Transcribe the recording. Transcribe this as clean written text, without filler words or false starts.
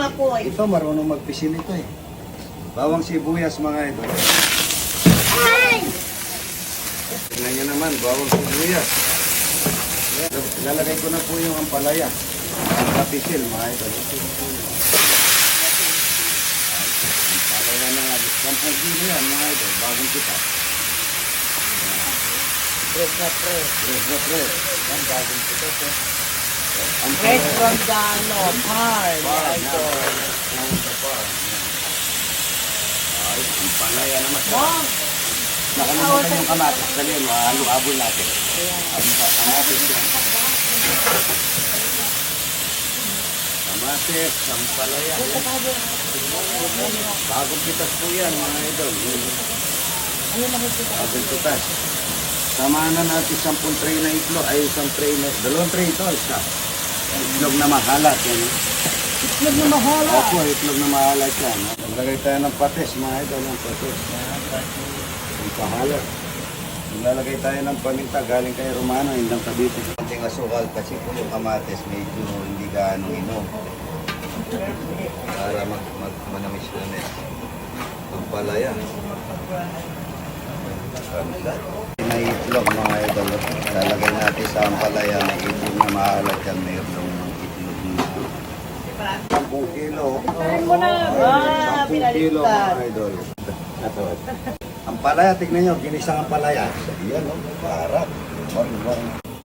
mapoy. Ito, marunong magpisil ito eh. Bawang sibuyas mga idol. Ay! Tingnan nyo naman, bawang sibuyas. Lalagay ko na po yung ampalaya. Ang kapisil mga idol. Ampalaya na 10 kilo yan mga idol. Bagong kita. Fresh na fresh. Fresh na fresh. Yan, bagong kita po. Fresh from the farm. Idol. Ay, ampalaya naman. Wow! Nakalimutan yung kamatis. Dali, halo-habol natin. Kamatis yan. Kamatis, ampalaya. Bagong pitas po yan, mga idol. Bagong pitas. Samahan na natin 10 tray na itlog. Ay, 2 tray ito. Isa. Itlog na mahalat. Yan. Itlog na mahala. Opo, itlog na mahalat yan. Maglagay tayo ng patis, mga idol. Ng patis. Ang pahalat. Maglalagay tayo ng paminta. Galing kay Romano, hindang Cavite. Konting asukal kasi po yung kamatis medyo hindi gaano inom. Para manamis-namis. Ang palaya. Na itlog mga idol. Lalagay natin sa ampalaya na itlog na mahalat yan. Mayroon ng itlog nito. 10 kilo. Kain mo na. 10 kilo mga idol. Ang palaya, tignan nyo, ginisang ang palaya. Yan, no? Parang.